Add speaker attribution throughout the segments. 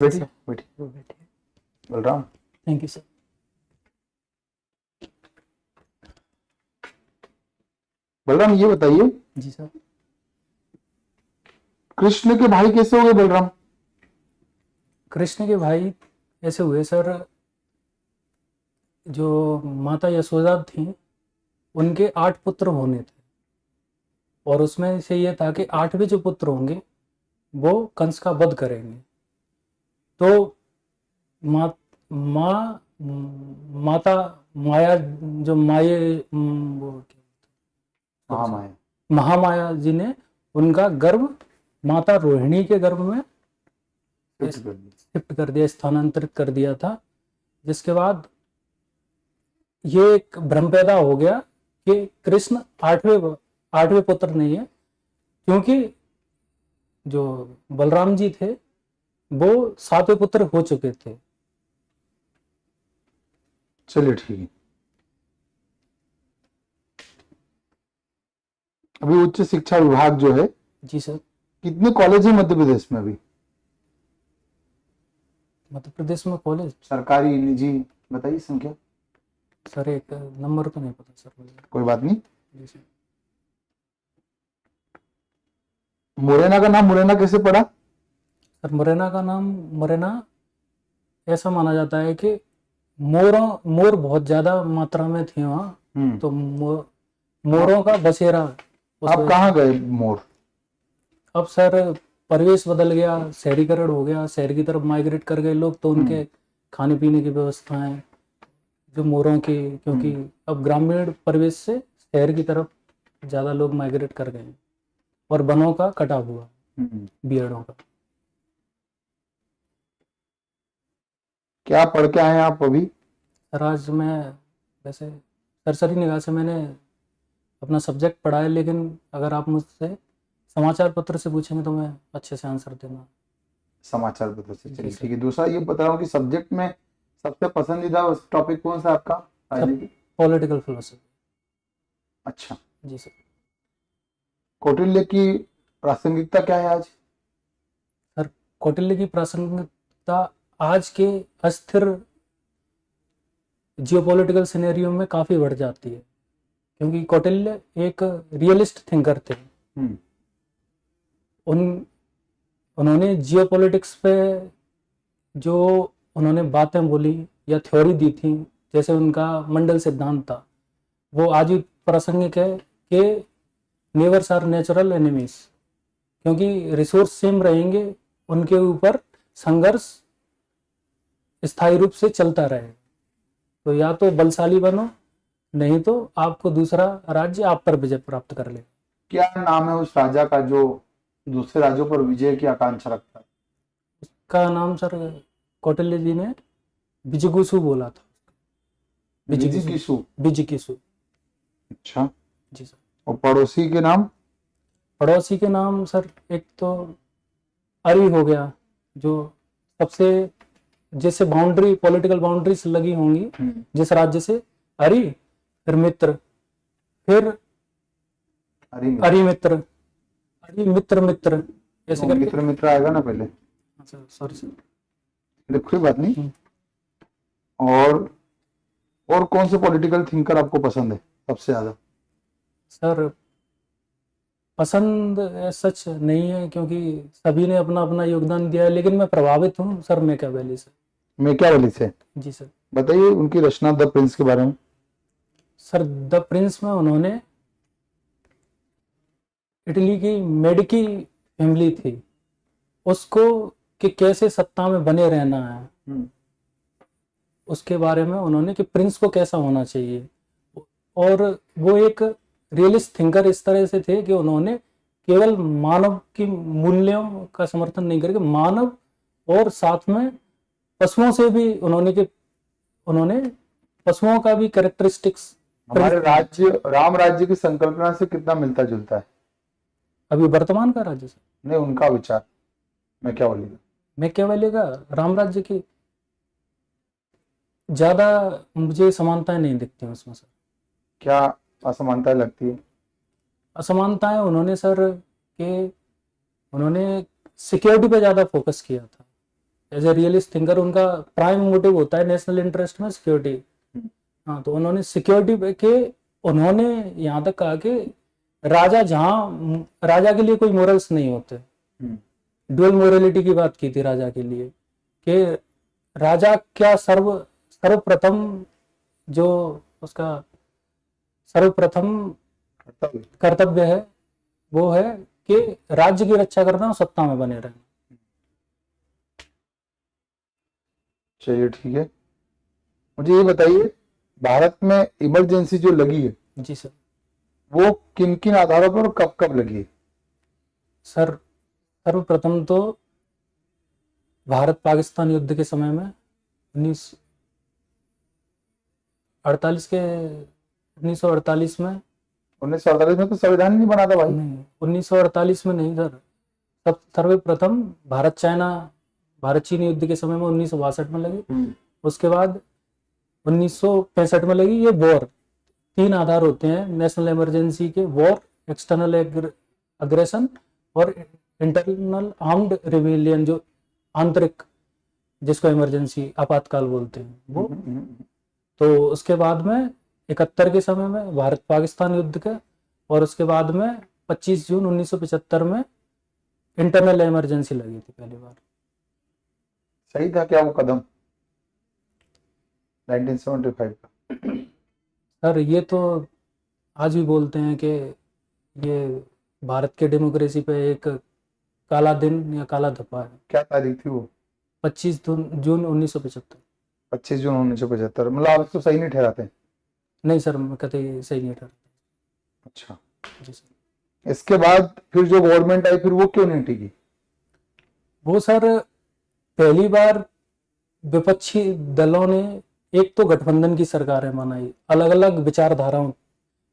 Speaker 1: बैठिए बैठिए
Speaker 2: बैठिए।
Speaker 1: Balram.
Speaker 2: Thank you sir.
Speaker 1: Balram ये बताइए,
Speaker 2: जी सर।
Speaker 1: कृष्ण के भाई कैसे हो गए बलराम?
Speaker 2: कृष्ण के भाई ऐसे हुए सर, जो माता यशोदा थी उनके 8 पुत्र होने थे, और उसमें से ये था कि 8वें जो पुत्र होंगे वो कंस का वध करेंगे। तो माँ माँ माता माया, जो वो क्या sorry,
Speaker 1: महामाया।
Speaker 2: महामाया जी ने उनका गर्भ माता रोहिणी के गर्भ में
Speaker 1: शिफ्ट कर दी।
Speaker 2: शिफ्ट कर दिया, स्थानांतरित कर दिया था। जिसके बाद ये एक भ्रम पैदा हो गया कि कृष्ण आठवें पुत्र नहीं है, क्योंकि जो बलराम जी थे वो 7वें पुत्र हो चुके थे।
Speaker 1: चलिए ठीक है। अभी उच्च शिक्षा विभाग जो है,
Speaker 2: जी सर।
Speaker 1: कितने कॉलेज है मध्य प्रदेश में अभी?
Speaker 2: मध्य प्रदेश में कॉलेज
Speaker 1: सरकारी निजी बताइए संख्या।
Speaker 2: सर एक नंबर तो नहीं पता सर मुझे।
Speaker 1: कोई बात नहीं।
Speaker 2: जी सर।
Speaker 1: मुरैना का नाम मुरैना कैसे पड़ा?
Speaker 2: सर मुरैना का नाम मुरैना ऐसा माना जाता है कि मोर बहुत ज्यादा मात्रा में थे वहाँ, तो मोरों का बसेरा।
Speaker 1: आप कहाँ गए मोर?
Speaker 2: अब सर परिवेश बदल गया, शहरीकरण हो गया, शहर की तरफ माइग्रेट कर गए लोग, तो उनके खाने पीने की व्यवस्थाएं जो मोरों की, क्योंकि अब ग्रामीण परिवेश से शहर की तरफ ज्यादा लोग माइग्रेट कर गए और वनों का कटाव हुआ, बियर्डों का।
Speaker 1: क्या पढ़ के आए आप अभी?
Speaker 2: सर आज मैं वैसे सरसरी निगाह से मैंने अपना सब्जेक्ट पढ़ा है, लेकिन अगर आप मुझसे समाचार पत्र से पूछेंगे तो मैं अच्छे से आंसर देना।
Speaker 1: समाचार पत्र से। चलिए
Speaker 2: जी सर।
Speaker 1: ठीक है। दूसरा ये बता रहा हूँ कि सब्जेक्ट में सबसे पसंदीदा टॉपिक कौन सा आपका? राजनीति।
Speaker 2: Political philosophy.
Speaker 1: अच्छा।
Speaker 2: जी सर।
Speaker 1: कौटिल्य की प्रासंगिकता क्या है आज?
Speaker 2: सर कौटिल्य की प्रासंगिकता आज के अस्थिर जियोपॉलिटिकल सिनेरियो में काफी बढ़ जाती है, क्योंकि कौटिल्य एक रियलिस्ट थिंकर थे। उन्होंने जियोपॉलिटिक्स पे जो उन्होंने बातें बोली या थ्योरी दी थी, जैसे उनका मंडल सिद्धांत था, वो आज भी प्रासंगिक है कि नेबर्स आर नेचुरल एनिमीज, क्योंकि रिसोर्स सेम रहेंगे, उनके ऊपर संघर्ष स्थायी रूप से चलता रहे। तो या तो बलशाली बनो, नहीं तो आपको दूसरा राज्य आप पर विजय प्राप्त कर ले।
Speaker 1: क्या नाम है उस राजा का जो दूसरे राज्यों पर विजय की आकांक्षा रखता है?
Speaker 2: उसका नाम सर कौटिल्य जी ने बिजगुसु बोला था। बिजगिसु।
Speaker 1: अच्छा।
Speaker 2: जी सर।
Speaker 1: और पड़ोसी के नाम?
Speaker 2: पड़ोसी के नाम सर एक तो अरी हो गया, जो सबसे जैसे बाउंड्री, पॉलिटिकल बाउंड्रीज लगी होंगी जिस राज्य से, अरी, फिर मित्र, फिर अरी मित्र, अरी मित्र मित्र, ऐसे करके।
Speaker 1: मित्र मित्र आएगा ना पहले।
Speaker 2: Sorry sir.
Speaker 1: देखो कोई बात नहीं। और कौन से पॉलिटिकल थिंकर आपको पसंद है सबसे ज्यादा?
Speaker 2: सर पसंद सच नहीं है, क्योंकि सभी ने अपना अपना योगदान दिया है, लेकिन मैं प्रभावित हूँ सर मैकियावेली से।
Speaker 1: मैकियावेली से?
Speaker 2: जी सर।
Speaker 1: बताइए उनकी रचना द प्रिंस के बारे में।
Speaker 2: सर द प्रिंस में उन्होंने इटली की मेडिकी फैमिली थी, उसको कि कैसे सत्ता में बने रहना है, उसके बारे में उन्होंने कि प्रिंस को कैसा होना चाहिए। और वो एक रियलिस्ट थिंकर इस तरह से थे कि उन्होंने केवल मानव की मूल्यों का समर्थन नहीं करके मानव और साथ में पशुओं से भी उन्होंने पशुओं का भी कैरेक्टरिस्टिक्स
Speaker 1: हमारे राज्य राम राज्य की संकल्पना से कितना मिलता जुलता है
Speaker 2: अभी वर्तमान का राज्य से?
Speaker 1: नहीं, उनका विचार
Speaker 2: मैकियावेली का राम राज्य की ज्यादा मुझे समानताएं नहीं दिखती हैं उसमें सर।
Speaker 1: क्या असमानताएं लगती है?
Speaker 2: असमानताएं उन्होंने सर के उन्होंने सिक्योरिटी पे ज्यादा फोकस किया था। एज ए रियलिस्ट थिंकर उनका प्राइम मोटिव होता है नेशनल इंटरेस्ट में सिक्योरिटी। हाँ, तो उन्होंने सिक्योरिटी के उन्होंने यहाँ तक कहा कि राजा के लिए कोई मोरल्स नहीं होते, ड्यूअल मोरलिटी की बात की थी राजा के लिए कि राजा क्या सर्वप्रथम जो उसका सर्वप्रथम कर्तव्य है वो है कि राज्य की रक्षा करना और सत्ता में बने रहना।
Speaker 1: चलिए ठीक है, मुझे ये बताइए भारत में इमरजेंसी जो लगी है
Speaker 2: जी सर।
Speaker 1: वो किन किन आधारों पर और कब कब लगी है?
Speaker 2: सर सर्वप्रथम तो भारत पाकिस्तान युद्ध के समय में 1948 में
Speaker 1: 1948 में तो संविधान ही नहीं बना था भाई।
Speaker 2: नहीं, 1948 में नहीं सर, सर्वप्रथम भारत चीन युद्ध के समय में 1962 में लगी। उसके बाद 1965 में लगी। ये वॉर, 3 आधार होते हैं नेशनल इमरजेंसी के, वॉर, एक्सटर्नल अग्रेशन और इंटरनल आर्म्ड रिबेलियन, जो आंतरिक, जिसको इमरजेंसी आपातकाल बोलते हैं वो। तो उसके बाद में 71 के समय में भारत पाकिस्तान युद्ध के, और उसके बाद में 25 जून 1975 में इंटरनल इमरजेंसी लगी थी पहली बार।
Speaker 1: सही था क्या वो कदम 1975 का?
Speaker 2: सर ये तो आज भी बोलते हैं कि ये भारत के डेमोक्रेसी पे एक काला दिन या काला धब्बा है।
Speaker 1: क्या तारीख थी वो?
Speaker 2: 25 जून 1975।
Speaker 1: 25 जून 1975, मतलब आप इसको सही नहीं ठहराते?
Speaker 2: नहीं सर, मैं कतई सही नहीं ठहरा।
Speaker 1: अच्छा
Speaker 2: जी सर।
Speaker 1: इसके बाद फिर जो गवर्नमेंट आई फिर वो क्यों नहीं टिकी?
Speaker 2: वो सर पहली बार विपक्षी दलों ने एक तो गठबंधन की सरकारें बनाई, अलग अलग विचारधाराओं।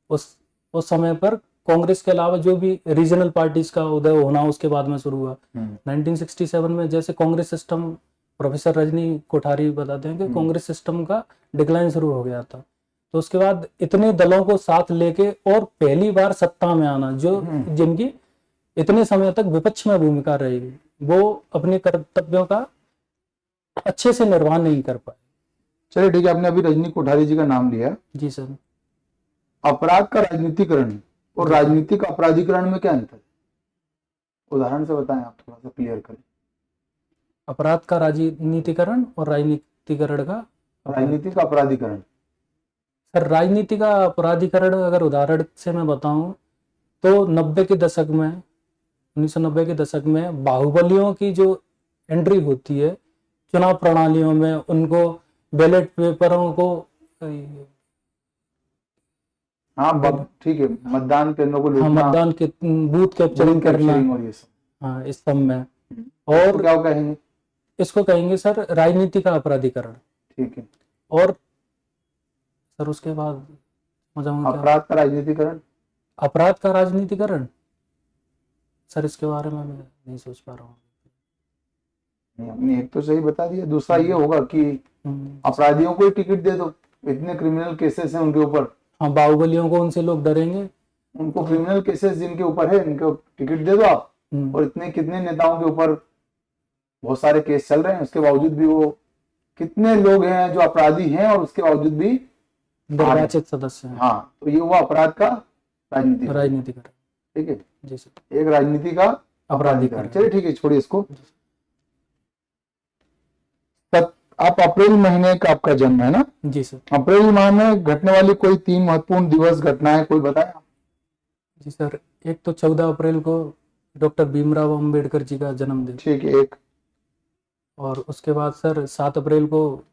Speaker 2: उस समय पर कांग्रेस के अलावा जो भी रीजनल पार्टीज का उदय होना उसके बाद में शुरू हुआ। 1967 में जैसे कांग्रेस सिस्टम, प्रोफेसर रजनी कोठारी बताते हैं कि कांग्रेस सिस्टम का डिक्लाइन शुरू हो गया था। तो उसके बाद इतने दलों को साथ लेके और पहली बार सत्ता में आना, जो जिनकी इतने समय तक विपक्ष में भूमिका रहेगी, वो अपने कर्तव्यों का अच्छे से निर्वहन नहीं कर पाए।
Speaker 1: चलिए ठीक है, आपने अभी रजनी कोठारी जी का नाम लिया।
Speaker 2: जी सर।
Speaker 1: अपराध का राजनीतिकरण और राजनीतिक अपराधीकरण में क्या अंतर है? उदाहरण से बताएं, आप थोड़ा सा क्लियर करें।
Speaker 2: अपराध का राजनीतिकरण और राजनीतिकरण का
Speaker 1: राजनीतिक अपराधीकरण।
Speaker 2: सर राजनीति का अपराधीकरण अगर उदाहरण से मैं बताऊं तो 1990 के दशक में बाहुबलियों की जो एंट्री होती है चुनाव प्रणालियों में, उनको बैलेट पेपरों को,
Speaker 1: हाँ ठीक है, मतदान केंद्रों को
Speaker 2: हाँ,
Speaker 1: लूटना,
Speaker 2: मतदान के बूथ कैप्चरिंग करना,
Speaker 1: और ये सब,
Speaker 2: हाँ, इस सब में।
Speaker 1: और
Speaker 2: और
Speaker 1: क्या कहेंगे?
Speaker 2: इसको कहेंगे सर राजनीति का अपराधीकरण।
Speaker 1: ठीक है।
Speaker 2: और सर उसके बाद
Speaker 1: अपराध का राजनीतिकरण।
Speaker 2: अपराध का राजनीतिकरण सर इसके बारे में मैं नहीं सोच पा रहा हूँ।
Speaker 1: आपने एक तो सही बता दिया, दूसरा ये होगा कि अपराधियों को ही टिकट दे दो, इतने क्रिमिनल केसेस हैं उनके ऊपर।
Speaker 2: हाँ, बाहुबलियों को उनसे लोग डरेंगे,
Speaker 1: उनको क्रिमिनल केसेस जिनके ऊपर है इनको टिकट दे दो आप। और इतने कितने नेताओं के ऊपर बहुत सारे केस चल रहे हैं, उसके बावजूद भी वो कितने लोग हैं जो अपराधी हैं और उसके बावजूद भी
Speaker 2: निर्वाचित सदस्य हैं।
Speaker 1: हाँ, तो ये हुआ अपराध का
Speaker 2: राजनीतिकरण।
Speaker 1: ठीक है
Speaker 2: जी सर।
Speaker 1: एक राजनीति का अपराधीकरण। चलिए ठीक है, छोड़िए इसको। आप अप्रैल महीने का आपका जन्म है ना?
Speaker 2: जी सर।
Speaker 1: अप्रैल माह में घटने वाली कोई 3 महत्वपूर्ण दिवस घटनाएं कोई बताए?
Speaker 2: जी सर, एक तो 14 अप्रैल को डॉक्टर भीमराव अंबेडकर जी का जन्मदिन।
Speaker 1: ठीक है, एक।
Speaker 2: और उसके बाद सर 7 अप्रैल को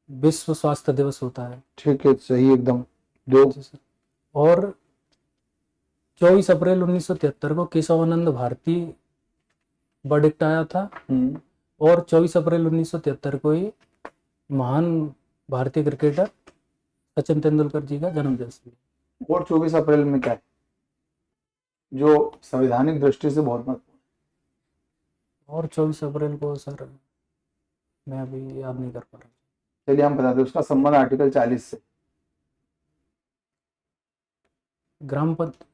Speaker 2: विश्व स्वास्थ्य दिवस होता है।
Speaker 1: ठीक है, सही एकदम। 2।
Speaker 2: जी सर। और 24 अप्रैल 1973 को केशवानंद भारती वर्डिक्ट आया था। और 24 अप्रैल 1973 को ही महान भारतीय क्रिकेटर सचिन तेंदुलकर जी का जन्मदिन है।
Speaker 1: और 24 अप्रैल में क्या है जो संवैधानिक दृष्टि से बहुत महत्वपूर्ण?
Speaker 2: और 24 अप्रैल को सर मैं अभी याद नहीं कर पा रहा।
Speaker 1: चलिए हम बताते हैं, उसका संबंध आर्टिकल 40 से।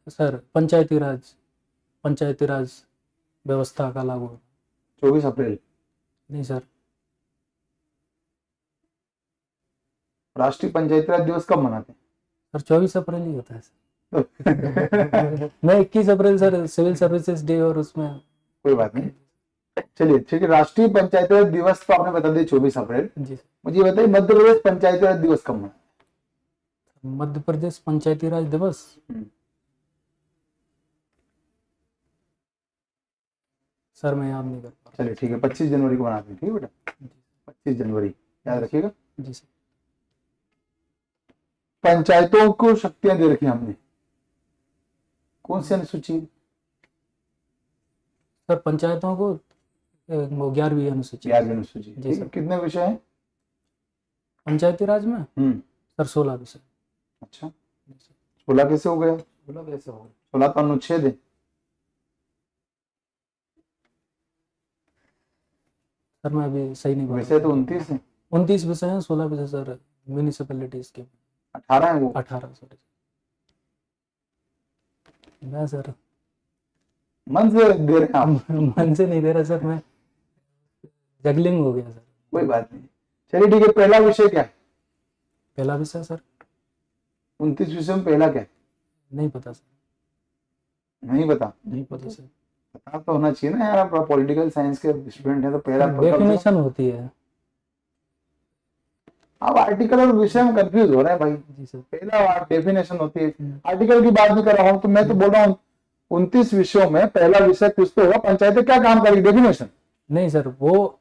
Speaker 2: सर पंचायती राज व्यवस्था का लागू।
Speaker 1: 24 अप्रैल
Speaker 2: नहीं सर।
Speaker 1: राष्ट्रीय पंचायती राज दिवस कब मनाते
Speaker 2: सर 24 अप्रैल ही होता है सर।
Speaker 1: हैं?
Speaker 2: मैं 21 अप्रैल सर सिविल सर्विसेज डे और उसमें।
Speaker 1: कोई बात नहीं, चलिए ठीक है। राष्ट्रीय पंचायती राज दिवस तो आपने बता दिया 24 अप्रैल।
Speaker 2: जी सर।
Speaker 1: मुझे ये बताइए मध्य प्रदेश पंचायती राज दिवस कब मनाते
Speaker 2: मध्य प्रदेश पंचायती राज दिवस
Speaker 1: हैं?
Speaker 2: सर मैं याद नहीं कर पा रहा।
Speaker 1: चलिए ठीक है, 25 जनवरी को मनाते हैं, ठीक है बेटा, 25 जनवरी याद रखिएगा।
Speaker 2: जी सर।
Speaker 1: पंचायतों को शक्तियां दे रखी हमने, कौन सी अनुसूची?
Speaker 2: सर पंचायतों को वो 11वीं अनुसूची।
Speaker 1: 11वीं अनुसूची,
Speaker 2: जी
Speaker 1: ठीक है।
Speaker 2: सर।
Speaker 1: कितने विषय हैं?
Speaker 2: पंचायती राज में सर 16 विषय।
Speaker 1: अच्छा,
Speaker 2: जी सर।
Speaker 1: 16 कैसे हो गया?
Speaker 2: 16 कैसे हो गए?
Speaker 1: 16 तो अनुच्छेद है।
Speaker 2: सर मैं अभी सही नहीं बता
Speaker 1: विषय तो 29 है।
Speaker 2: 29 विषय हैं, 16 विषय सर म्यूनिसिपैलिटीज के।
Speaker 1: 18 है वो।
Speaker 2: 18 सॉरी। मैं सर
Speaker 1: मन से दे रहे हैं आप?
Speaker 2: मन से नहीं दे रहा सर, मैं जगलिंग हो गया सर।
Speaker 1: कोई बात नहीं, चलिए ठीक है। पहला विषय क्या है?
Speaker 2: पहला विषय सर
Speaker 1: 29 विषय में पहला क्या है?
Speaker 2: नहीं पता सर।
Speaker 1: नहीं पता?
Speaker 2: नहीं पता सर।
Speaker 1: पता तो होना चाहिए ना यार, आप पॉलिटिकल साइंस के स्टूडेंट हैं तो पहला
Speaker 2: डेफिनेशन होती है।
Speaker 1: अब आर्टिकल और विषय में कंफ्यूज हो रहे हैं भाई।
Speaker 2: जी सर।
Speaker 1: पहला डेफिनेशन होती है, आर्टिकल की बात नहीं कर रहा हूँ, तो मैं तो बोल रहा हूँ 29 विषयों में पहला विषय कुछ तो होगा। पंचायतें क्या काम करेगी? डेफिनेशन।
Speaker 2: नहीं सर, वो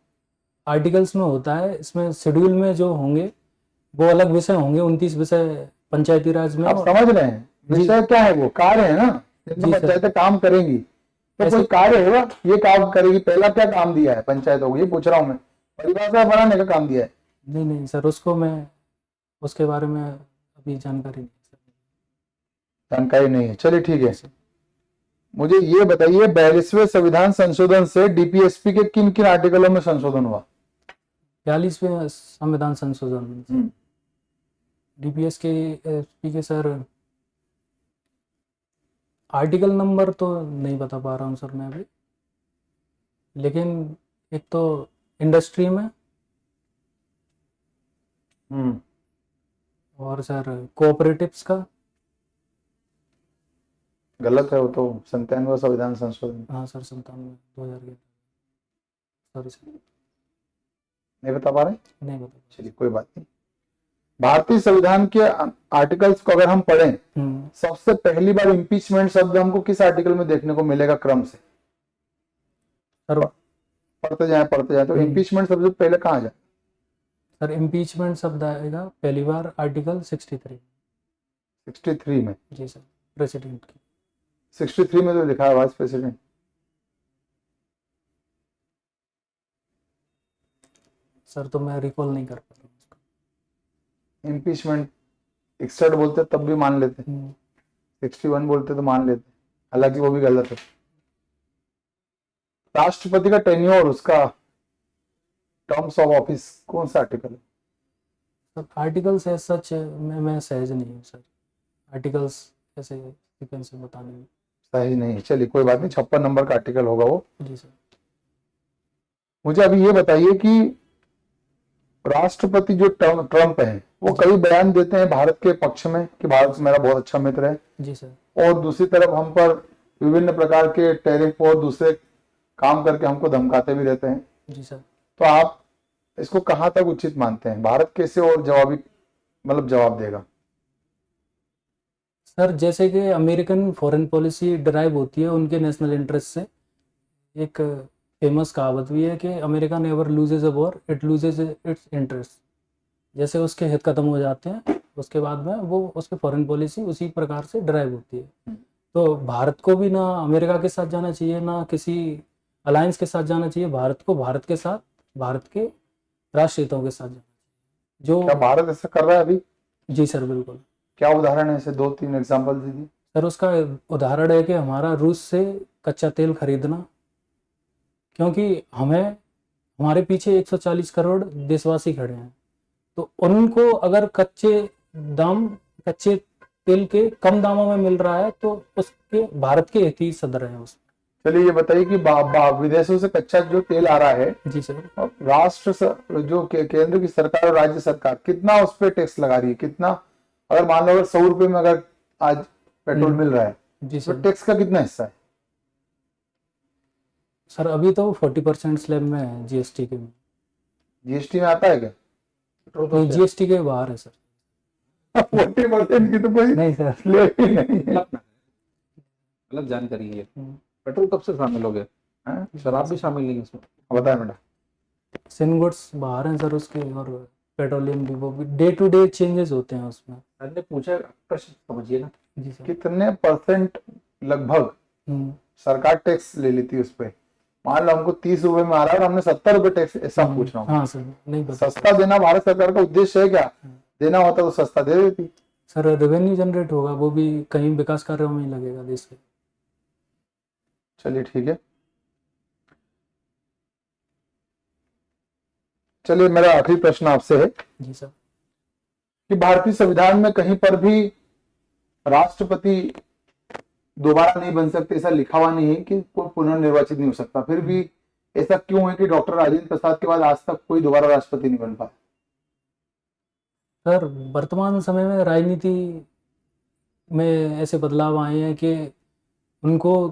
Speaker 2: आर्टिकल्स में होता है, इसमें शेड्यूल में जो होंगे वो अलग विषय होंगे। 29 विषय पंचायती राज में।
Speaker 1: आप समझ रहे हैं? विषय क्या है? वो कार्य है ना, जिनमें
Speaker 2: जी सर।
Speaker 1: पंचायतें काम करेंगी। तो
Speaker 2: ऐसे-
Speaker 1: कोई कार्य होगा, ये काम करेगी। पहला क्या काम दिया है पंचायतों को, ये पूछ रहा हूँ मैं। परिभाषा बनाने का काम दिया है।
Speaker 2: नहीं नहीं सर, उसको मैं उसके बारे में अभी जानकारी नहीं है सर।
Speaker 1: जानकारी नहीं है, चलिए ठीक है।
Speaker 2: सर।
Speaker 1: मुझे ये बताइए 42वें संविधान संशोधन से डीपीएसपी के किन किन आर्टिकलों में संशोधन हुआ?
Speaker 2: 42वें संविधान संशोधन डीपीएस के सर आर्टिकल नंबर तो नहीं बता पा रहा हूँ सर मैं अभी, लेकिन एक तो इंडस्ट्री में और सर कोऑपरेटिव्स का।
Speaker 1: गलत है वो तो, 97वां संविधान संशोधन।
Speaker 2: हाँ सर 97 2011। सॉरी सर
Speaker 1: नहीं बता पा रहे?
Speaker 2: नहीं बता।
Speaker 1: चलिए कोई बात नहीं। भारतीय संविधान के आर्टिकल्स को अगर हम पढ़ें, सबसे पहली बार इम्पीचमेंट शब्द हमको किस आर्टिकल में देखने को मिलेगा क्रम से?
Speaker 2: सर
Speaker 1: पढ़ते जाए तो इम्पीचमेंट सबसे पहले कहाँ जाए?
Speaker 2: सर इम्पीचमेंट शब्द आएगा पहली बार आर्टिकल 63।
Speaker 1: 63 में?
Speaker 2: जी सर, प्रेसिडेंट की।
Speaker 1: 63 में तो लिखा है वाइस प्रेसिडेंट।
Speaker 2: सर तो मैं रिकॉल नहीं कर पा रहा हूँ उसको।
Speaker 1: इम्पीचमेंट 61 बोलते तब भी मान लेते, 61 बोलते तो मान लेते, हालांकि वो भी गलत है। राष्ट्रपति का टेन्योर, उसका टर्म्स ऑफ ऑफिस कौन सा आर्टिकल है?
Speaker 2: सर आर्टिकल्स एज सच मैं सहज नहीं हूँ सर, आर्टिकल्स ऐसे सीक्वेंस में बताने में।
Speaker 1: सही नहीं है, चलिए कोई बात नहीं। 56 नंबर का आर्टिकल होगा वो।
Speaker 2: जी सर।
Speaker 1: मुझे अभी ये बताइए कि राष्ट्रपति जो ट्रम्प है, वो कई बयान देते हैं भारत के पक्ष में कि भारत मेरा बहुत अच्छा मित्र है,
Speaker 2: जी सर।
Speaker 1: और दूसरी तरफ हम पर विभिन्न प्रकार के टैरिफ और दूसरे काम करके हमको धमकाते भी रहते हैं।
Speaker 2: जी सर।
Speaker 1: तो आप इसको कहाँ तक उचित मानते हैं? भारत कैसे और जवाब देगा?
Speaker 2: सर जैसे कि अमेरिकन फॉरेन पॉलिसी ड्राइव होती है उनके नेशनल इंटरेस्ट से। एक फेमस कहावत भी है कि America never loses a war, it loses it's interest. जैसे उसके हित खत्म हो जाते हैं उसके बाद में वो उसकी फॉरेन पॉलिसी उसी प्रकार से ड्राइव होती है। तो भारत को भी ना अमेरिका के साथ जाना चाहिए ना किसी अलायंस के साथ जाना चाहिए। भारत को भारत के साथ, भारत के राष्ट्र हितों के साथ जाना चाहिए। जो
Speaker 1: क्या भारत ऐसा कर रहा है अभी?
Speaker 2: जी सर बिल्कुल।
Speaker 1: क्या उदाहरण है? ऐसे 2-3 एग्जाम्पल दीजिए।
Speaker 2: सर उसका उदाहरण है कि हमारा रूस से कच्चा तेल खरीदना, क्योंकि हमारे पीछे 140 करोड़ देशवासी खड़े हैं, तो उनको अगर कच्चे तेल के कम दामों में मिल रहा है तो उसके भारत के हित ही सदर है उसमें।
Speaker 1: चलिए ये बताइए कि विदेशों से कच्चा जो तेल आ रहा है,
Speaker 2: जी सर।
Speaker 1: जो केंद्र की सरकार और राज्य सरकार कितना उस पर टैक्स लगा रही है, कितना? अगर मान लो अगर 100 रुपए में अगर आज पेट्रोल मिल रहा है,
Speaker 2: जी
Speaker 1: तो
Speaker 2: सर।
Speaker 1: टैक्स का कितना हिस्सा है?
Speaker 2: सर अभी तो 40% स्लैब में है जीएसटी के में।
Speaker 1: जीएसटी में आता है क्या पेट्रोल
Speaker 2: नहीं,
Speaker 1: पंप?
Speaker 2: जीएसटी के बाहर है सर।
Speaker 1: 40% की तो कोई
Speaker 2: नहीं सर।
Speaker 1: स्लैब ही नहीं है।
Speaker 3: गलत जानकारी है। पेट्रोल कब से शामिल हो गए?
Speaker 1: हाँ?
Speaker 3: शराब भी शामिल नहीं है इसमें।
Speaker 1: बताए बेटा।
Speaker 2: सिनगुड्स बाहर हैं सर उसके, और पेट्रोलियम भी, वो भी डे टू डे चेंजेस होते हैं उसमें।
Speaker 3: मैंने पूछा प्रश्न समझिए ना।
Speaker 2: जी सर।
Speaker 1: कितने परसेंट लगभग सरकार टैक्स ले लेती है उस पे? मान लो हमको 30 रुपए में आ रहा है और हमने 70 रुपए टैक्स, ऐसा पूछ रहा हूँ।
Speaker 2: हाँ सर, नहीं पता।
Speaker 1: सस्ता देना भारत सरकार का उद्देश्य है क्या? देना होता तो सस्ता दे देती।
Speaker 2: सर रेवेन्यू जनरेट होगा, वो भी कहीं विकास कार्यों में ही लगेगा देश के।
Speaker 1: चलिए ठीक है। चलिए मेरा आखिरी प्रश्न आपसे है
Speaker 2: जी सर।
Speaker 1: कि भारतीय संविधान में कहीं पर भी राष्ट्रपति दोबारा नहीं बन सकते ऐसा लिखा हुआ नहीं है कि कोई पुनर्निर्वाचित नहीं हो सकता, फिर भी ऐसा क्यों है कि डॉक्टर राजेंद्र प्रसाद के बाद आज तक कोई दोबारा राष्ट्रपति नहीं बन पाया?
Speaker 2: सर वर्तमान समय में राजनीति में ऐसे बदलाव आए हैं कि उनको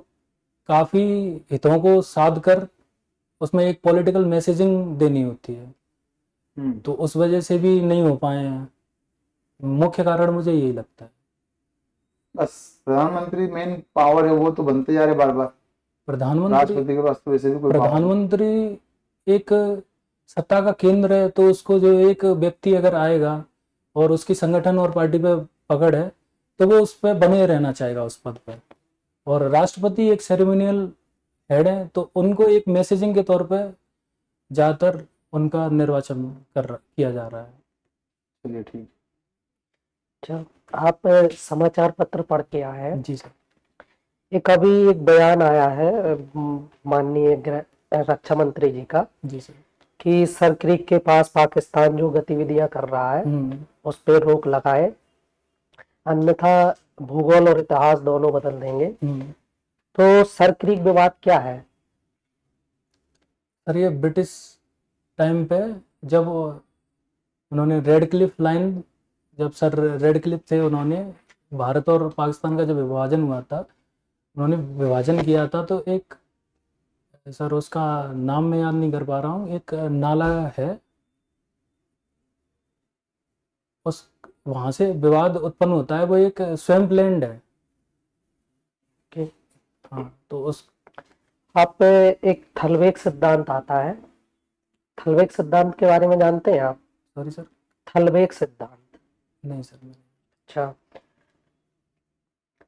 Speaker 2: काफ़ी हितों को साध कर उसमें एक पॉलिटिकल मैसेजिंग देनी होती है, तो उस वजह से भी नहीं हो पाए हैं। मुख्य कारण मुझे यही लगता है।
Speaker 1: बस प्रधानमंत्री मेन पावर है, वो तो बनते जा रहे बार बार।
Speaker 2: प्रधानमंत्री
Speaker 1: राष्ट्रपति के पास तो वैसे भी कोई power नहीं।
Speaker 2: प्रधानमंत्री एक सत्ता का केंद्र है, तो उसको जो एक व्यक्ति अगर आएगा और उसकी संगठन और पार्टी पे पकड़ है, तो वो उस पर बने रहना चाहेगा उस पद पर। और राष्ट्रपति एक सेरेमोनियल हेड है, तो उनको एक मैसेजिंग के तौर पे ज़्यादातर उनका निर्वाचन किया जा रहा है।
Speaker 1: चलिए ठीक।
Speaker 4: अच्छा, आप समाचार पत्र पढ़ के आए हैं।
Speaker 2: जी सर।
Speaker 4: एक अभी एक बयान आया है माननीय रक्षा मंत्री जी का,
Speaker 2: जी सर।
Speaker 4: कि सर क्रीक के पास पाकिस्तान जो गतिविधियां कर रहा है उस पर रोक लगाए, अन्यथा भूगोल और इतिहास दोनों बदल देंगे। तो सर क्रीक विवाद क्या है?
Speaker 2: सर ये ब्रिटिश टाइम पे जब उन्होंने रेड क्लिफ लाइन, जब सर रेड क्लिफ थे, उन्होंने भारत और पाकिस्तान का जब विभाजन हुआ था, उन्होंने विभाजन किया था, तो एक सर उसका नाम मैं याद नहीं कर पा रहा हूँ, एक नाला है, उस वहाँ से विवाद उत्पन्न होता है, वो एक स्वैम्प लैंड है। हाँ, तो उस
Speaker 4: आप एक थलवेग सिद्धांत आता है, थलवेग सिद्धांत के बारे में जानते हैं आप?
Speaker 2: Sorry sir.
Speaker 4: थलवेग सिद्धांत?
Speaker 2: नहीं सर।
Speaker 4: अच्छा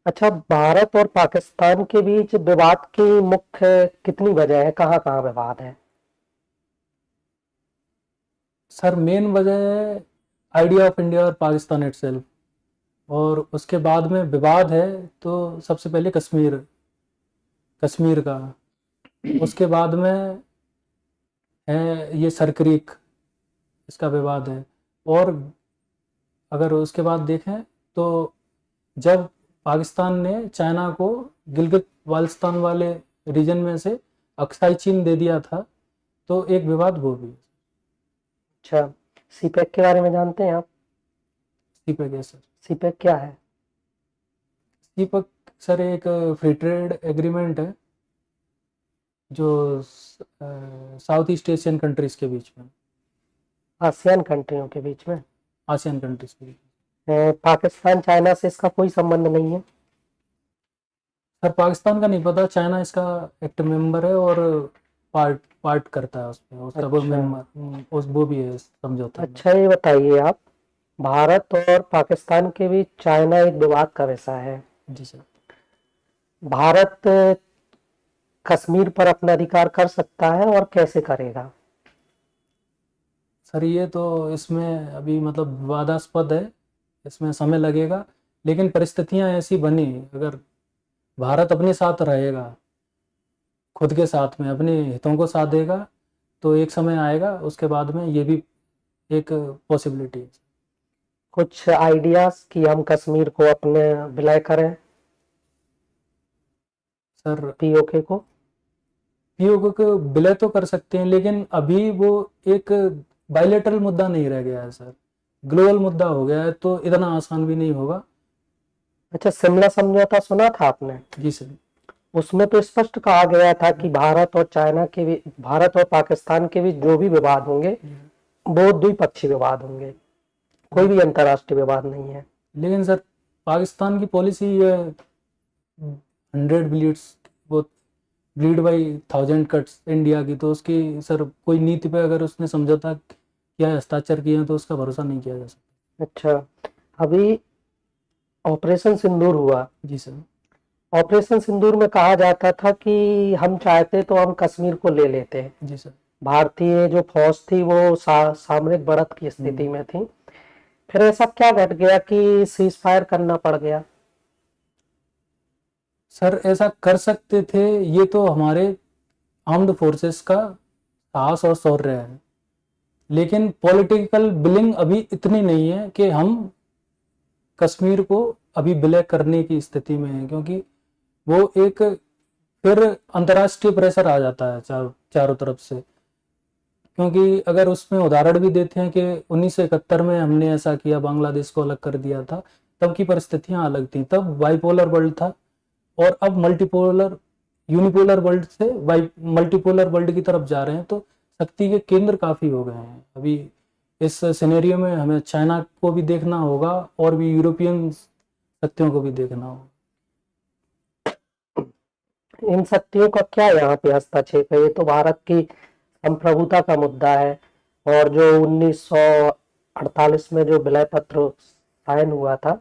Speaker 4: अच्छा, भारत और पाकिस्तान के बीच विवाद की मुख्य कितनी वजह है, कहाँ कहाँ विवाद है?
Speaker 2: सर मेन वजह है आइडिया ऑफ इंडिया और पाकिस्तान इटसेल्फ, और उसके बाद में विवाद है तो सबसे पहले कश्मीर का, उसके बाद में है ये सर क्रीक, इसका विवाद है। और अगर उसके बाद देखें तो जब पाकिस्तान ने चाइना को गिलगित बाल्टिस्तान वाले रीजन में से अक्साई चीन दे दिया था, तो एक विवाद वो भी।
Speaker 4: अच्छा, सीपेक के बारे में जानते हैं आप?
Speaker 2: सीपेक है सर।
Speaker 4: सीपेक क्या है?
Speaker 2: सीपेक सर एक फ्री ट्रेड एग्रीमेंट है जो साउथ ईस्ट एशियन कंट्रीज के बीच में,
Speaker 4: आसियान कंट्रियों के बीच में,
Speaker 2: आसियान कंट्रीज के बीच में।
Speaker 4: पाकिस्तान चाइना से इसका कोई संबंध नहीं है?
Speaker 2: सर पाकिस्तान का नहीं पता, चाइना इसका एक्टिव मेंबर है और पार्ट करता है उसमें, उसका वो
Speaker 4: अच्छा।
Speaker 2: मेंबर वो भी है समझौता में।
Speaker 4: अच्छा, ये बताइए आप, भारत और पाकिस्तान के बीच चाइना एक विवाद का विषय है।
Speaker 2: जी सर।
Speaker 4: भारत कश्मीर पर अपना अधिकार कर सकता है और कैसे करेगा?
Speaker 2: सर ये तो इसमें अभी मतलब विवादास्पद है, इसमें समय लगेगा, लेकिन परिस्थितियां ऐसी बनी, अगर भारत अपने साथ रहेगा, खुद के साथ में अपने हितों को साथ देगा, तो एक समय आएगा उसके बाद में ये भी एक पॉसिबिलिटी है।
Speaker 4: कुछ आइडियाज कि हम कश्मीर को अपने विलय करें
Speaker 2: सर
Speaker 4: पीओके को?
Speaker 2: पीओके को विलय तो कर सकते हैं, लेकिन अभी वो एक बायलैटरल मुद्दा नहीं रह गया है सर, ग्लोबल मुद्दा हो गया है, तो इतना आसान भी नहीं होगा।
Speaker 4: अच्छा, शिमला समझौता सुना था आपने?
Speaker 2: जी सर।
Speaker 4: उसमें तो स्पष्ट कहा गया था कि भारत और पाकिस्तान के बीच जो भी विवाद होंगे वो द्विपक्षीय विवाद होंगे, कोई भी अंतर्राष्ट्रीय विवाद नहीं है।
Speaker 2: लेकिन सर पाकिस्तान की पॉलिसी ये 100 ब्लीड्स वो ब्लीड बाई 1000 कट्स इंडिया की, तो उसकी सर कोई नीति पे अगर उसने समझौता किया, हस्ताक्षर किए हैं, तो उसका भरोसा नहीं किया जा सकता।
Speaker 4: अच्छा, अभी ऑपरेशन सिंदूर हुआ।
Speaker 2: जी सर।
Speaker 4: ऑपरेशन सिंदूर में कहा जाता था कि हम चाहते तो हम कश्मीर को ले लेते।
Speaker 2: जी सर।
Speaker 4: भारतीय जो फौज थी वो सामरिक बढ़त की स्थिति में थी, फिर ऐसा क्या घट गया कि सीज फायर करना पड़ गया?
Speaker 2: सर ऐसा कर सकते थे, ये तो हमारे आर्म्ड फोर्सेस का साहस और शौर्य है, लेकिन पॉलिटिकल विलिंग अभी इतनी नहीं है कि हम कश्मीर को अभी विलय करने की स्थिति में है, क्योंकि वो एक फिर अंतर्राष्ट्रीय प्रेशर आ जाता है चारों तरफ से। क्योंकि अगर उसमें उदाहरण भी देते हैं कि 1971 में हमने ऐसा किया, बांग्लादेश को अलग कर दिया था, तब की परिस्थितियां अलग थी, तब बाइपोलर वर्ल्ड था, और अब यूनिपोलर वर्ल्ड से मल्टीपोलर वर्ल्ड की तरफ जा रहे हैं, तो शक्ति के केंद्र काफी हो गए हैं। अभी इस सिनेरियो में हमें चाइना को भी देखना होगा और भी यूरोपियन शक्तियों को भी देखना होगा।
Speaker 4: इन शक्तियों का क्या यहाँ पे हस्तक्षेप है? ये तो भारत की संप्रभुता का मुद्दा है, और जो 1948 में जो विलय पत्र साइन हुआ था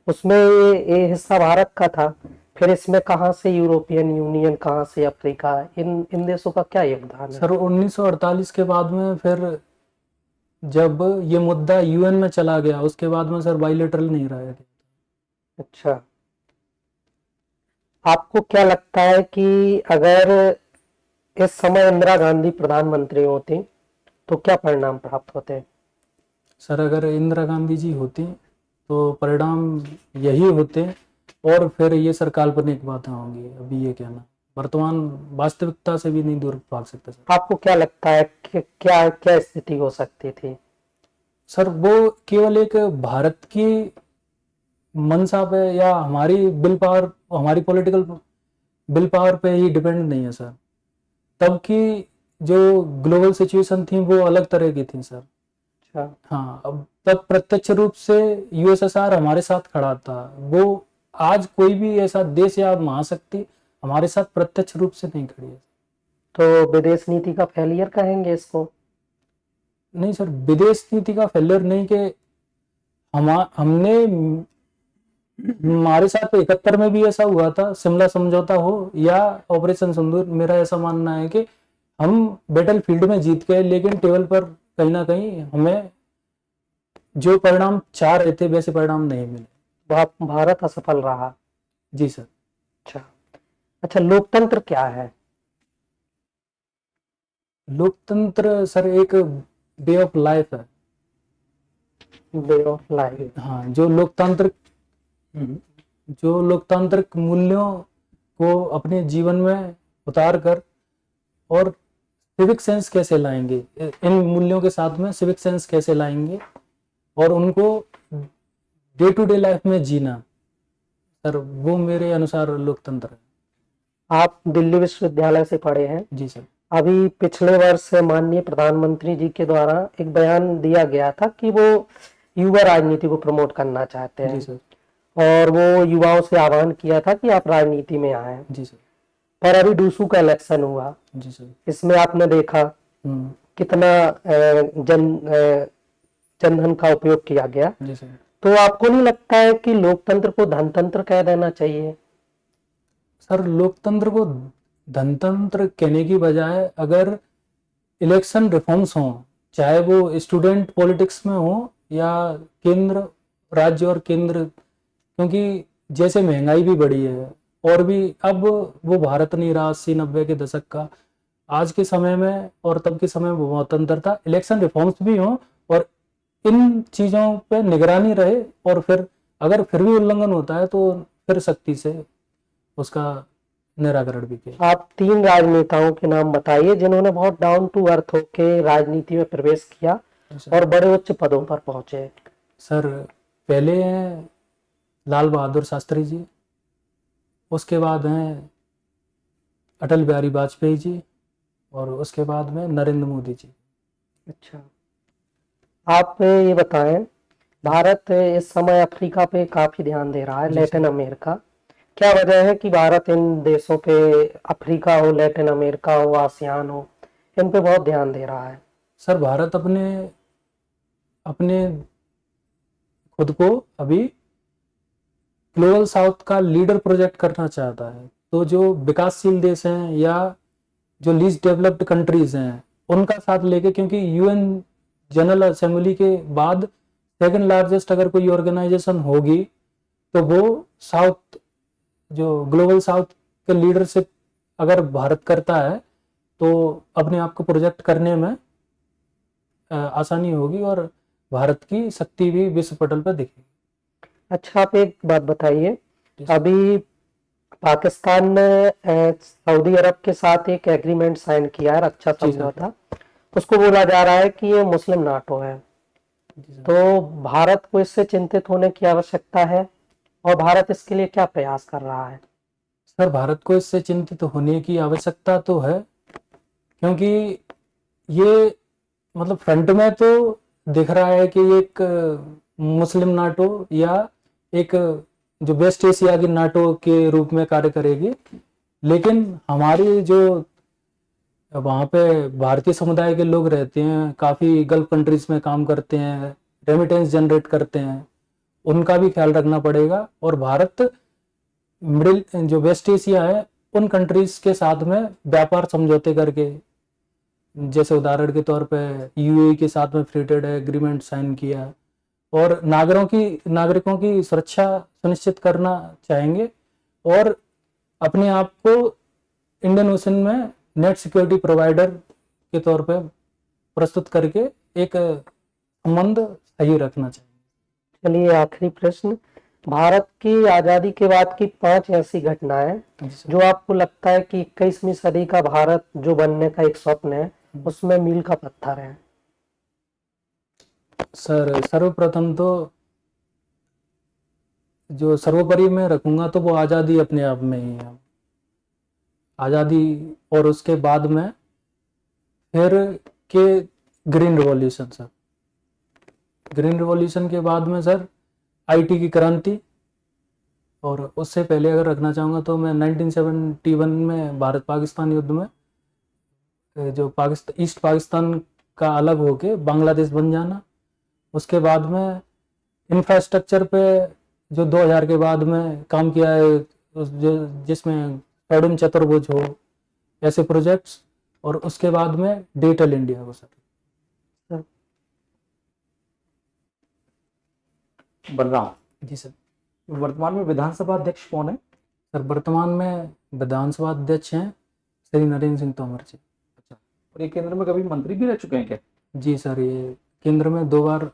Speaker 4: उसमें ये हिस्सा भारत का था, फिर इसमें कहाँ से यूरोपियन यूनियन, कहाँ से अफ्रीका, इन देशों का क्या योगदान है?
Speaker 2: सर 1948 के बाद में फिर जब ये मुद्दा यूएन में चला गया, उसके बाद में सर बाइलेटरल नहीं रहा है।
Speaker 4: अच्छा, आपको क्या लगता है कि अगर इस समय इंदिरा गांधी प्रधानमंत्री होती तो क्या परिणाम प्राप्त होते?
Speaker 2: सर अगर इंदिरा गांधी जी होती तो परिणाम यही होते, और फिर ये सर काल्पनिक बातें होंगी, अभी ये कहना वर्तमान वास्तविकता से भी नहीं दूर भाग सकते सर।
Speaker 4: आपको क्या लगता है कि क्या क्या स्थिति हो सकती थी?
Speaker 2: सर वो केवल एक भारत की मंशा पे या हमारी विल पावर, हमारी पॉलिटिकल विल पावर पे ही डिपेंड नहीं है सर। तब की जो ग्लोबल सिचुएशन थी वो अलग तरह की थी सर।
Speaker 4: अच्छा,
Speaker 2: हाँ, अब तब प्रत्यक्ष रूप से यूएसएसआर हमारे साथ खड़ा था, वो आज कोई भी ऐसा देश या महाशक्ति हमारे साथ प्रत्यक्ष रूप से नहीं खड़ी है।
Speaker 4: तो विदेश नीति का फेलियर कहेंगे इसको?
Speaker 2: नहीं सर, विदेश नीति का फेलियर नहीं, कि हमने हमारे साथ 71 में भी ऐसा हुआ था, शिमला समझौता हो या ऑपरेशन सिंदूर, मेरा ऐसा मानना है कि हम बैटल फील्ड में जीत गए, लेकिन टेबल पर कहीं ना कहीं हमें जो परिणाम चाह रहे थे वैसे परिणाम नहीं मिले।
Speaker 4: भारत असफल रहा।
Speaker 2: जी सर।
Speaker 4: अच्छा, लोकतंत्र क्या है?
Speaker 2: लोकतंत्र सर एक वे ऑफ लाइफ है।
Speaker 4: Way of life.
Speaker 2: हाँ, जो लोकतांत्रिक मूल्यों को अपने जीवन में उतार कर, और सिविक सेंस कैसे लाएंगे, इन मूल्यों के साथ में सिविक सेंस कैसे लाएंगे और उनको डे टू डे लाइफ में जीना, सर वो मेरे अनुसार लोकतंत्र है।
Speaker 4: आप दिल्ली विश्वविद्यालय से पढ़े हैं?
Speaker 2: जी सर।
Speaker 4: अभी पिछले वर्ष माननीय प्रधानमंत्री जी के द्वारा एक बयान दिया गया था कि वो युवा राजनीति को प्रमोट करना चाहते हैं।
Speaker 2: जी सर।
Speaker 4: और वो युवाओं से आह्वान किया था कि आप राजनीति में आए।
Speaker 2: जी सर।
Speaker 4: पर अभी डूसू का इलेक्शन हुआ।
Speaker 2: जी सर।
Speaker 4: इसमें आपने देखा कितना जनधन का उपयोग किया गया।
Speaker 2: जी सर।
Speaker 4: तो आपको नहीं लगता है कि लोकतंत्र को धनतंत्र कह देना चाहिए?
Speaker 2: सर लोकतंत्र को धनतंत्र कहने की बजाय अगर इलेक्शन रिफॉर्म्स हों, चाहे वो स्टूडेंट पॉलिटिक्स में हो या केंद्र, राज्य और केंद्र, क्योंकि जैसे महंगाई भी बढ़ी है और भी अब वो भारत नहीं रहा 80-90 के दशक का, आज के समय में और तब के समय में बहुत अंतर था। इलेक्शन रिफॉर्म्स भी हों और इन चीज़ों पे निगरानी रहे, और फिर अगर फिर भी उल्लंघन होता है तो फिर सख्ती से उसका निराकरण भी किया।
Speaker 4: आप 3 राजनेताओं के नाम बताइए जिन्होंने बहुत डाउन टू अर्थ होके राजनीति में प्रवेश किया और बड़े उच्च पदों पर पहुंचे।
Speaker 2: सर पहले हैं लाल बहादुर शास्त्री जी, उसके बाद हैं अटल बिहारी वाजपेयी जी, और उसके बाद में नरेंद्र मोदी जी।
Speaker 4: अच्छा, आप ये बताएं, भारत इस समय अफ्रीका पे काफी ध्यान दे रहा है, लैटिन अमेरिका। क्या वजह है कि भारत इन देशों पे, अफ्रीका हो, लैटिन अमेरिका हो, आसियान हो, इन पे बहुत ध्यान दे रहा है?
Speaker 2: सर भारत अपने अपने खुद को अभी ग्लोबल साउथ का लीडर प्रोजेक्ट करना चाहता है। तो जो विकासशील देश हैं या जो लीस्ट डेवलप्ड कंट्रीज हैं उनका साथ लेके, क्योंकि यूएन जनरल असेंबली के बाद सेकंड लार्जेस्ट अगर कोई ऑर्गेनाइजेशन होगी तो वो साउथ, जो ग्लोबल साउथ के लीडरशिप अगर भारत करता है तो अपने आप को प्रोजेक्ट करने में आसानी होगी और भारत की शक्ति भी विश्व पटल पर दिखेगी।
Speaker 4: अच्छा, आप एक बात बताइए, अभी पाकिस्तान ने सऊदी अरब के साथ एक एग्रीमेंट साइन किया है, रक्षा समझौता। उसको बोला जा रहा है कि ये मुस्लिम नाटो है, तो भारत को इससे चिंतित होने की आवश्यकता है और भारत इसके लिए क्या प्रयास कर रहा है?
Speaker 2: सर भारत को इससे चिंतित होने की आवश्यकता तो है, क्योंकि ये मतलब फ्रंट में तो दिख रहा है कि एक मुस्लिम नाटो या एक जो वेस्ट एशिया की नाटो के रूप में कार्य करेगी, लेकिन हमारी जो वहाँ पे भारतीय समुदाय के लोग रहते हैं, काफ़ी गल्फ कंट्रीज में काम करते हैं, रेमिटेंस जनरेट करते हैं, उनका भी ख्याल रखना पड़ेगा। और भारत मिडिल जो वेस्ट एशिया है उन कंट्रीज के साथ में व्यापार समझौते करके, जैसे उदाहरण के तौर पे यूएई के साथ में फ्री ट्रेड एग्रीमेंट साइन किया, और नागरिकों की सुरक्षा सुनिश्चित करना चाहेंगे और अपने आप को इंडियन ओशन में नेट सिक्योरिटी प्रोवाइडर के तौर पे प्रस्तुत करके एक संबंध सही रखना चाहिए।
Speaker 4: चलिए, आखिरी प्रश्न, भारत की आजादी के बाद की 5 ऐसी घटनाएं जो आपको लगता है कि 21वीं सदी का भारत जो बनने का एक स्वप्न है उसमें मील का पत्थर है?
Speaker 2: सर सर्वप्रथम तो जो सर्वोपरि मैं रखूंगा तो वो आज़ादी अपने आप में ही है, आज़ादी। और उसके बाद में फिर के green revolution, sir green revolution के बाद में सर आईटी की क्रांति, और उससे पहले अगर रखना चाहूँगा तो मैं 1971 में भारत पाकिस्तान युद्ध में जो पाकिस्तान ईस्ट पाकिस्तान का अलग होके बांग्लादेश बन जाना, उसके बाद में इंफ्रास्ट्रक्चर पे जो 2000 के बाद में काम किया है, जो जिसमें पैडम चतुर्भुज हो, ऐसे प्रोजेक्ट्स, और उसके बाद में डिजिटल इंडिया को सर।
Speaker 3: बलराम
Speaker 2: जी सर।
Speaker 3: वर्तमान में विधानसभा अध्यक्ष कौन है?
Speaker 2: सर वर्तमान में विधानसभा अध्यक्ष हैं श्री नरेंद्र सिंह तोमर जी।
Speaker 3: अच्छा, और ये केंद्र में कभी मंत्री भी रह चुके हैं क्या?
Speaker 2: जी सर, ये केंद्र में 2 बार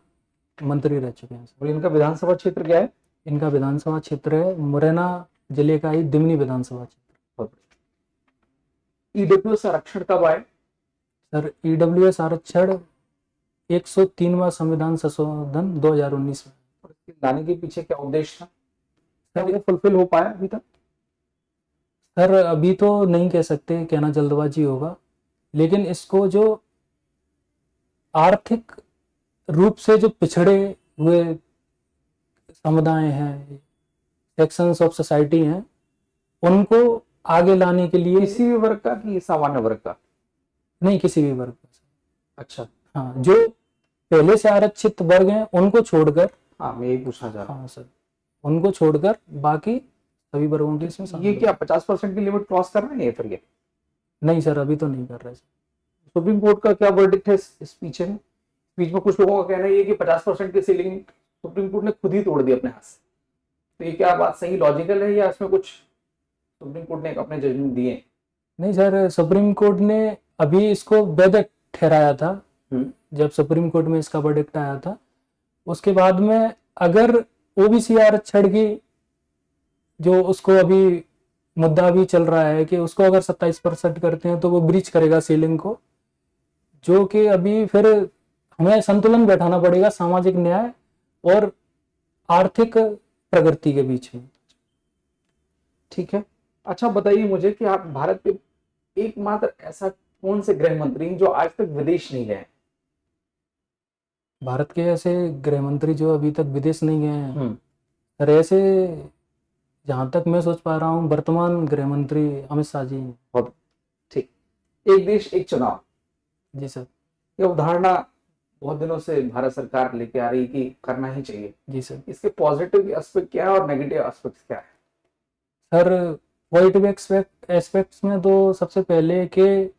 Speaker 2: मंत्री रह चुके हैं सर।
Speaker 3: और इनका विधानसभा क्षेत्र क्या है?
Speaker 2: इनका विधानसभा क्षेत्र है मुरैना जिले का ही दिमनी विधानसभा क्षेत्र।
Speaker 3: ईडब्ल्यूएस आरक्षण कब आए?
Speaker 2: सर ईडब्ल्यूएस आरक्षण 103वां संविधान संशोधन 2019 में।
Speaker 3: और इसके लाने के पीछे क्या उद्देश्य था? क्या ये फुलफिल हो पाया अभी तक?
Speaker 2: सर अभी तो नहीं कह सकते, कहना जल्दबाजी होगा, लेकिन इसको जो आर्थिक रूप से जो पिछड़े हुए समुदाय हैं, सेक्शंस ऑफ सोसाइटी हैं, उनको आगे लाने के लिए,
Speaker 3: किसी भी वर्ग का कि सामान्य वर्ग का?
Speaker 2: नहीं, किसी भी वर्ग का।
Speaker 3: अच्छा,
Speaker 2: हाँ, जो पहले से आरक्षित वर्ग हैं उनको छोड़कर।
Speaker 3: हाँ, मैं यही पूछना चाह रहा हूँ।
Speaker 2: हाँ सर, उनको छोड़कर बाकी सभी वर्गों के इसमें
Speaker 3: ये क्या 50% की लिमिट क्रॉस कर रहे हैं फिर ये?
Speaker 2: नहीं सर, अभी तो नहीं कर रहे सर।
Speaker 3: सुप्रीम कोर्ट का क्या वर्डिक्ट है इस पीछे में? बीच में कुछ लोगों का कहना है कि 50% की सीलिंग सुप्रीम कोर्ट ने खुद ही तोड़ दी अपने हाथ से, तो ये क्या बात सही लॉजिकल है या इसमें कुछ सुप्रीम कोर्ट ने अपने जजमेंट दिए?
Speaker 2: नहीं सर, सुप्रीम कोर्ट ने अभी इसको वैध ठहराया था जब सुप्रीम कोर्ट में इसका वर्डिक्ट आया था। उसके बाद में अगर ओबीसी आरक्षण की जो उसको अभी मुद्दा भी चल रहा है कि उसको अगर 27% करते हैं तो वो ब्रीच करेगा सीलिंग को, जो कि अभी फिर हमें संतुलन बैठाना पड़ेगा सामाजिक न्याय और आर्थिक प्रगति के बीच में।
Speaker 3: ठीक है, अच्छा बताइए मुझे कि आप भारत के एकमात्र ऐसा कौन से गृह मंत्री हैं जो आज तक विदेश नहीं गए?
Speaker 2: भारत के ऐसे गृह मंत्री जो अभी तक विदेश नहीं गए हैं,
Speaker 3: हम्म,
Speaker 2: सर ऐसे जहां तक मैं सोच पा रहा हूँ वर्तमान गृह मंत्री अमित शाह जी हैं।
Speaker 3: ठीक। एक देश एक चुनाव,
Speaker 2: जी सर।
Speaker 3: ये अवधारणा बहुत दिनों से भारत सरकार लेके आ रही कि करना ही चाहिए।
Speaker 2: जी सर।
Speaker 3: इसके पॉजिटिव एस्पेक्ट क्या है और नेगेटिव एस्पेक्ट क्या है?
Speaker 2: सर पॉजिटिव एस्पेक्ट्स में तो सबसे पहले कि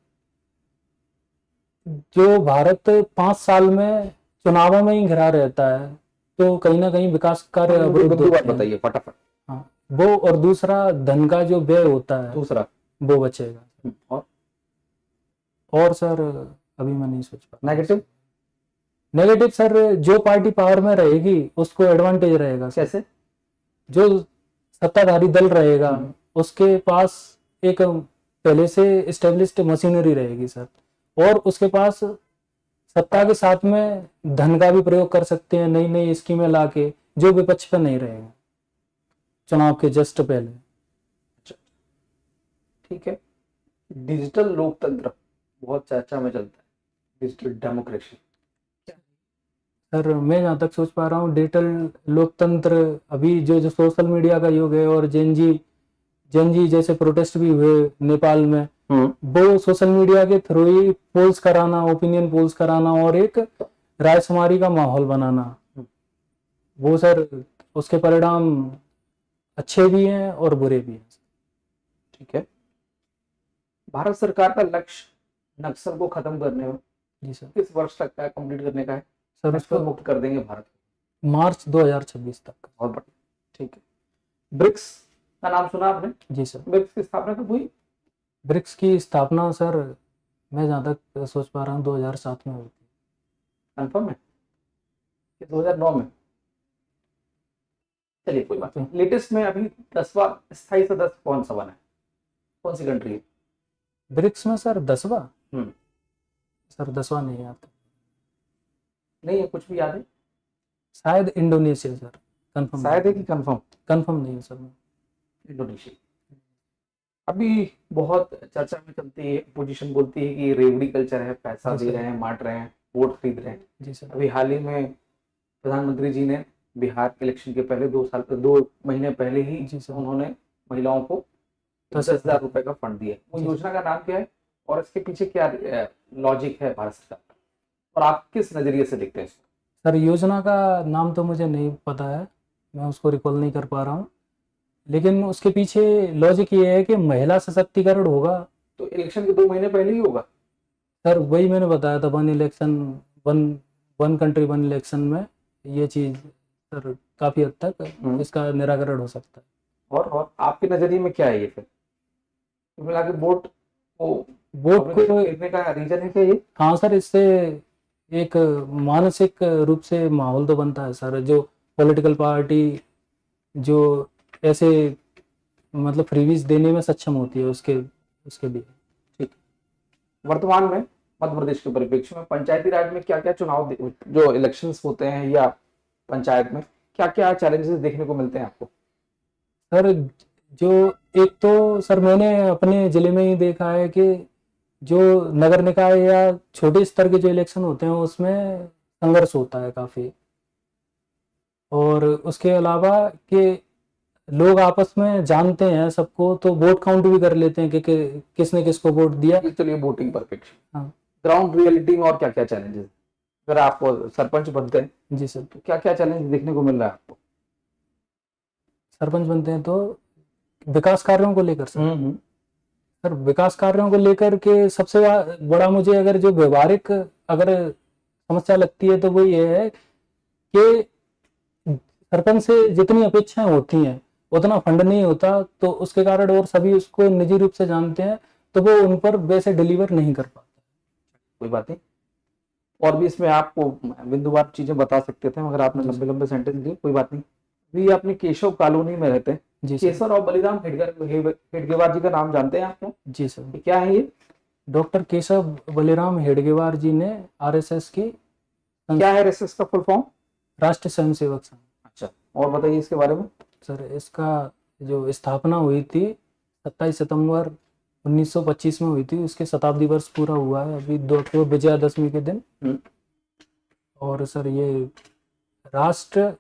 Speaker 2: जो भारत 5 साल में चुनावों में ही घिरा रहता है तो कहीं ना कहीं विकास कार्य अवरुद्ध
Speaker 3: दो बात
Speaker 2: होते हैं।
Speaker 3: बताइए फटाफट।
Speaker 2: हाँ, वो और दूसरा धन का जो व्यय होता है
Speaker 3: दूसरा
Speaker 2: वो बचेगा।
Speaker 3: और
Speaker 2: सर अभी मैं नहीं सोच पा।
Speaker 3: नेगेटिव?
Speaker 2: नेगेटिव सर जो पार्टी पावर में रहेगी उसको एडवांटेज रहेगा सर।
Speaker 3: कैसे?
Speaker 2: जो सत्ताधारी दल रहेगा उसके पास एक पहले से एस्टेब्लिश्ड मशीनरी रहेगी सर, और उसके पास सत्ता के साथ में धन का भी प्रयोग कर सकते हैं नई नई स्कीमें लाके, जो विपक्ष पे नहीं रहेगा चुनाव के जस्ट पहले।
Speaker 3: ठीक है। डिजिटल लोकतंत्र बहुत चर्चा में चलता है, डिजिटल डेमोक्रेसी।
Speaker 2: सर मैं जहाँ तक सोच पा रहा हूँ डिजिटल लोकतंत्र अभी जो सोशल मीडिया का युग है और जेनजी जैसे प्रोटेस्ट भी हुए नेपाल में, वो सोशल मीडिया के थ्रू ही पोल्स कराना, ओपिनियन पोल्स कराना और एक रायशुमारी का माहौल बनाना, वो सर उसके परिणाम अच्छे भी हैं और बुरे भी हैं।
Speaker 3: ठीक है। भारत सरकार का लक्ष्य नक्सल को खत्म करने में
Speaker 2: जी सर।
Speaker 3: किस वर्ष तक का कंप्लीट करने का है?
Speaker 2: सर
Speaker 3: नक्सल
Speaker 2: उसको
Speaker 3: मुक्त कर देंगे भारत को
Speaker 2: मार्च 2026 तक।
Speaker 3: बहुत बढ़िया। ठीक है। ब्रिक्स का नाम सुना आपने?
Speaker 2: जी सर।
Speaker 3: ब्रिक्स की स्थापना कब हुई?
Speaker 2: ब्रिक्स की स्थापना सर मैं जहाँ तक सोच पा रहा हूँ 2007 में हुई थी।
Speaker 3: कंफर्म है कि 2009 में? चलिए कोई बात नहीं। लेटेस्ट में अभी 10वां स्थायी सदस्य कौन सा बना है, कौन सी कंट्री है?
Speaker 2: ब्रिक्स में सर 10वां?
Speaker 3: हम्म।
Speaker 2: सर 10वां नहीं याद
Speaker 3: नहीं है, कुछ भी याद है?
Speaker 2: शायद इंडोनेशिया सर, कंफर्म
Speaker 3: शायद है कि कंफर्म?
Speaker 2: कंफर्म नहीं है सर।
Speaker 3: इंडोनेशिया। अभी बहुत चर्चा में चलती है, पोजीशन बोलती है कि रेवड़ी कल्चर है, पैसा दे रहे हैं, बांट रहे हैं, वोट खरीद रहे हैं।
Speaker 2: जी सर।
Speaker 3: अभी हाल ही में प्रधानमंत्री जी ने बिहार इलेक्शन के पहले 2 महीने पहले ही
Speaker 2: जी सर।
Speaker 3: उन्होंने महिलाओं को 10,000 रुपए का फंड दिया। वो योजना का नाम क्या है और इसके पीछे क्या लॉजिक है भारत सरकार का, और आप किस नजरिए से देखते हैं इसको?
Speaker 2: सर योजना का नाम तो मुझे नहीं पता है, मैं उसको रिकॉल नहीं कर पा रहा हूँ, लेकिन उसके पीछे लॉजिक ये है कि महिला सशक्तिकरण होगा।
Speaker 3: तो इलेक्शन के 2 महीने पहले ही होगा
Speaker 2: सर, वही मैंने बताया था, वन कंट्री वन इलेक्शन में ये चीज सर काफी हद तक इसका निराकरण हो सकता है।
Speaker 3: और आपके नजरिए में क्या है ये? फिर मिला के वोट को देखने का रीजन है क्या ये?
Speaker 2: हाँ सर, इससे एक मानसिक रूप से माहौल तो बनता है सर, जो पॉलिटिकल पार्टी जो ऐसे मतलब फ्रीबीज देने में सक्षम होती है उसके लिए।
Speaker 3: ठीक। वर्तमान में मध्य प्रदेश के परिप्रेक्ष्य में पंचायती राज में क्या क्या चुनाव जो इलेक्शंस होते हैं या पंचायत में क्या क्या चैलेंजेस देखने को मिलते हैं आपको?
Speaker 2: सर जो एक तो सर मैंने अपने जिले में ही देखा है कि जो नगर निकाय या छोटे स्तर के जो इलेक्शन होते हैं उसमें संघर्ष होता है काफी, और उसके अलावा कि लोग आपस में जानते हैं सबको तो वोट काउंट भी कर लेते हैं कि किसने किसको वोट दिया।
Speaker 3: चलिए वोटिंग परफेक्शन।
Speaker 2: हाँ।
Speaker 3: ग्राउंड रियलिटी में और क्या क्या चैलेंजेस, अगर आप सरपंच बनते हैं
Speaker 2: जी सर,
Speaker 3: तो क्या क्या चैलेंज देखने को मिल रहा है आपको?
Speaker 2: सरपंच बनते हैं तो विकास कार्यों को लेकर सर विकास कार्यों को लेकर के सबसे बड़ा मुझे अगर जो व्यवहारिक अगर समस्या लगती है तो वो ये है कि सरपंच से जितनी अपेक्षाएं होती हैं उतना फंड नहीं होता, तो उसके कारण और सभी उसको निजी रूप से जानते हैं तो वो उन पर वैसे डिलीवर नहीं कर पाता।
Speaker 3: कोई बात नहीं, और भी इसमें आपको बिंदुवार चीजें बता सकते थे मगर आपने लंबे लंबे सेंटेंस दिए, कोई बात नहीं। अभी आपने केशव कॉलोनी में रहते हैं
Speaker 2: जी सर।
Speaker 3: केसर और बलिराम हेडगेवार जी का नाम जानते हैं आप क्या?
Speaker 2: जी सर।
Speaker 3: ये क्या है ये?
Speaker 2: डॉक्टर केशव बलिराम हेडगेवार जी ने आरएसएस की
Speaker 3: क्या है आरएसएस का फुल फॉर्म?
Speaker 2: राष्ट्रीय स्वयंसेवक संघ।
Speaker 3: अच्छा, और बताइए इसके बारे में।
Speaker 2: सर इसका जो स्थापना हुई थी 27 सितंबर 1925 में हुई थी, उसके शताब्दी वर्ष पूरा हुआ है अभी 2 अक्टूबर विजयादशमी के दिन। और सर ये राष्ट्र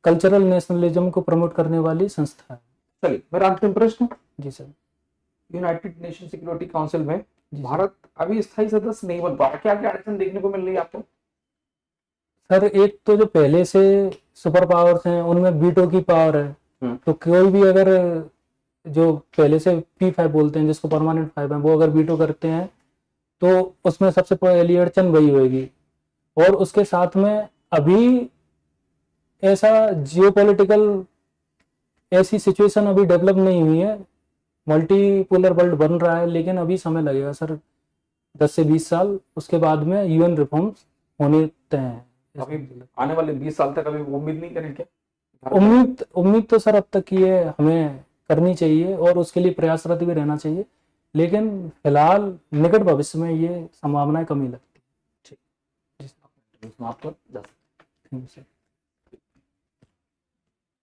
Speaker 2: कल्चरल नेशनलिज्म को प्रमोट करने वाली संस्था है।
Speaker 3: चलिए मेरा अंतिम प्रश्न।
Speaker 2: जी sir.
Speaker 3: United Nation Security Council में भारत अभी स्थायी सदस्य नहीं बन पा रहा, क्या क्या अड़चन देखने को मिल रही है आपको?
Speaker 2: सर एक तो जो पहले से सुपर पावर्स हैं उनमें वीटो की पावर है, तो कोई भी अगर जो पहले से P5 बोलते हैं जिसको परमानेंट 5 है, वो अगर वीटो करते हैं तो उसमें सबसे पहली अड़चन वही होगी। और उसके साथ में अभी ऐसा जियोपॉलिटिकल ऐसी सिचुएशन अभी डेवलप नहीं हुई है, मल्टीपोलर वर्ल्ड बन रहा है, लेकिन अभी समय लगेगा सर 10 से 20 साल, उसके बाद में यूएन रिफॉर्म्स होने तय हैं।
Speaker 3: अभी आने वाले 20 साल तक अभी उम्मीद नहीं करें क्या?
Speaker 2: उम्मीद तो सर अब तक ये हमें करनी चाहिए और उसके लिए प्रयासरत भी रहना चाहिए, लेकिन फिलहाल निकट भविष्य में ये संभावनाएं कमी लगती है।
Speaker 3: ठीक, समाप्त कर।
Speaker 2: Thank you sir.